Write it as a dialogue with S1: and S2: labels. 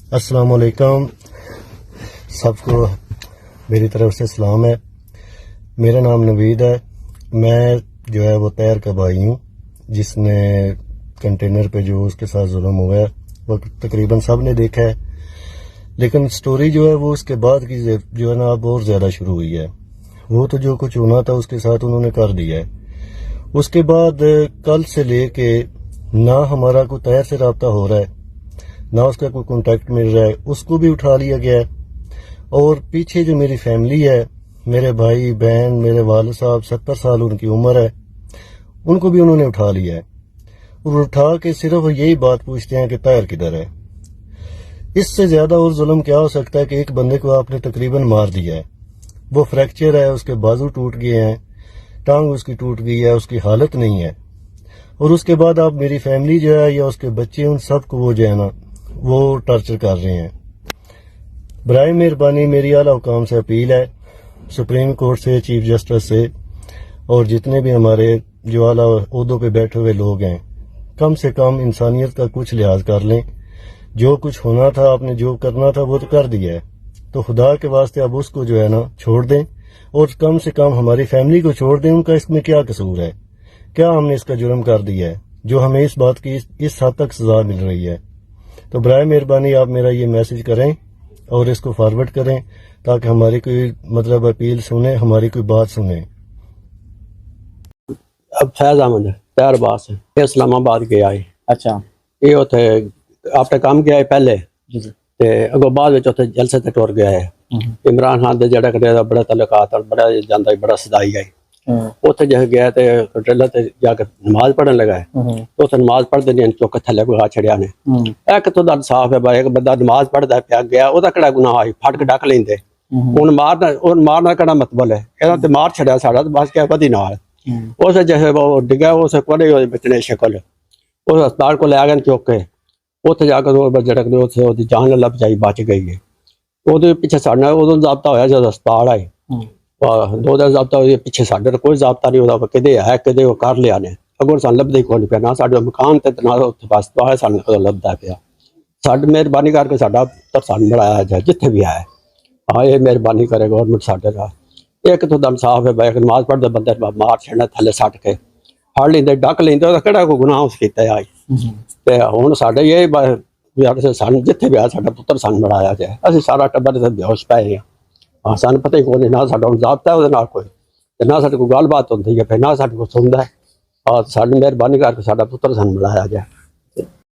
S1: अस्सलाम वालेकुम, सबको मेरी तरफ से सलाम है। मेरा नाम नवीद है। मैं जो है वो तैर का भाई हूँ जिसने कंटेनर पे जो उसके साथ जुल्म हुआ है वो तकरीबन सब ने देखा है, लेकिन स्टोरी जो है वो उसके बाद की जो है ना अब और ज़्यादा शुरू हुई है। वो तो जो कुछ होना था उसके साथ उन्होंने कर दिया है। उसके बाद कल से लेके ना हमारा कोई तैर से रब्ता हो रहा है, ना उसका कोई कांटेक्ट मिल रहा है, उसको भी उठा लिया गया है। और पीछे जो मेरी फैमिली है, मेरे भाई बहन, मेरे वालिद साहब 70 साल उनकी उम्र है, उनको भी उन्होंने उठा लिया है। और उठा के सिर्फ यही बात पूछते हैं कि ताहिर किधर है। इससे ज्यादा और जुल्म क्या हो सकता है कि एक बंदे को आपने तकरीबन मार दिया है, वो फ्रैक्चर है, उसके बाजू टूट गए हैं, टांग उसकी टूट गई है, उसकी हालत नहीं है। और उसके बाद आप मेरी फैमिली जो है या उसके बच्चे, उन सब को वो जो है ना वो टॉर्चर कर रहे हैं। बराए मेहरबानी मेरी आला हुकाम से अपील है, सुप्रीम कोर्ट से, चीफ जस्टिस से, और जितने भी हमारे जो आला ओहदों पे बैठे हुए लोग हैं, कम से कम इंसानियत का कुछ लिहाज कर लें। जो कुछ होना था, आपने जो करना था वो तो कर दिया है, तो खुदा के वास्ते अब उसको जो है ना छोड़ दें, और कम से कम हमारी फैमिली को छोड़ दें। उनका इसमें क्या कसूर है? क्या हमने इसका जुर्म कर दिया है जो हमें इस बात की इस हद तक सजा मिल रही है? तो बराए मेहरबानी आप मेरा ये मैसेज करें और इसको फॉरवर्ड करें ताकि हमारी कोई मतलब अपील सुने, हमारी कोई बात सुने।
S2: अब फैज अहमद तैरबाज है, ये इस्लामाबाद गया है।
S3: अच्छा
S2: ये उथे आपने काम किया है पहले
S3: जी जी
S2: ते अगो बाद विच उथे जलसे ते टुर गया है। इमरान खान दे जड़ा कदे दा बड़ा तलकात और बड़ा जांदा बड़ा सदाई है। उथे जह गया ते ट्रेलर ते जाकर नमाज पढ़न लगा है, तो उथे नमाज पढ़दे ने चौक थले लगा छड़िया ने। एक तो दा साफ है भाई, एक बंदा नमाज पढ़दा पिया गया, ओदा केड़ा गुनाह है? फट के डक लेंदे। हुन मारना केड़ा मतलब है? एदा ते मार छड़िया साड़ा ते बस क्या बदी नाल उस जैसे वो डिगा उस कोने बचने शक्ल उस अस्पताल को ले आ गए चौक के। उत्थे जाकर वो झड़क दे उत्थे ओदी जान लब जाई, बच गई है। ਉਹਦੇ ਪਿੱਛੇ ਸਾਡਾ ਉਦੋਂ ਜ਼ਾਬਤਾ ਹੋਇਆ ਜਦੋਂ ਹਸਪਤਾਲ ਆਏ, 2 ਦਿਨ ਜ਼ਾਬਤਾ ਹੋਇਆ, ਪਿੱਛੇ ਸਾਡੇ ਕੋਈ ਜ਼ਾਬਤਾ ਨਹੀਂ ਉਹਦਾ, ਕਿਤੇ ਹੈ ਕਿਤੇ ਉਹ ਕਰ ਲਿਆ ਨੇ। ਅਗਰ ਸਾਨੂੰ ਲੱਭਦਾ ਹੀ ਕੋਈ ਨਹੀਂ ਪਿਆ, ਨਾ ਸਾਡੇ ਮਕਾਨ ਤੇ ਨਾ ਉੱਥੇ ਹਸਪਤਾਲ ਸਾਨੂੰ ਕਦੋਂ ਲੱਭਦਾ ਪਿਆ। ਸਾਡੀ ਮਿਹਰਬਾਨੀ ਕਰਕੇ ਸਾਡਾ ਪੁੱਤਰ ਸਾਨੂੰ ਮਿਲਾਇਆ ਜਾਏ ਜਿੱਥੇ ਵੀ ਆਇਆ। ਹਾਂ ਇਹ ਮਿਹਰਬਾਨੀ ਕਰੇ ਗਵਰਨਮੈਂਟ ਸਾਡੇ ਨਾਲ। ਇੱਕ ਤੋਂ ਦਮ ਸਾਫ ਹੈ ਭਾਈ, ਨਮਾਜ਼ ਪੜ੍ਹਦੇ ਬੰਦੇ ਮਾਰ ਛੱਡਣਾ ਥੱਲੇ ਸੱਟ ਕੇ ਫੜ ਲੈਂਦੇ, ਡੱਕ ਲੈਂਦੇ, ਉਹਦਾ ਕਿਹੜਾ ਕੋਈ ਗੁਨਾਹ ਉਸ ਕੀਤਾ ਆਈ। ਤੇ ਹੁਣ ਸਾਡੇ ਇਹ ਸਾਨੂੰ ਜਿੱਥੇ ਵੀ ਆ ਸਾਡਾ ਪੁੱਤਰ ਸਾਨੂੰ ਮਿਲਾਇਆ ਜਾਏ। ਅਸੀਂ ਸਾਰਾ ਟੱਬਰ ਤੇ ਬੇਹੋਸ਼ ਪਏ ਹਾਂ, ਸਾਨੂੰ ਪਤਾ ਹੀ ਕੋਈ ਨਹੀਂ, ਨਾ ਸਾਡਾ ਜ਼ਾਬਤਾ ਉਹਦੇ ਨਾਲ ਕੋਈ, ਤੇ ਨਾ ਸਾਡੇ ਕੋਈ ਗੱਲਬਾਤ ਹੁੰਦੀ ਹੈ, ਫਿਰ ਨਾ ਸਾਡੇ ਕੋਲ ਸੁਣਦਾ ਹੈ। ਸਾਡੀ ਮਿਹਰਬਾਨੀ ਕਰਕੇ ਸਾਡਾ ਪੁੱਤਰ ਸਾਨੂੰ ਮਿਲਾਇਆ ਜਾਏ।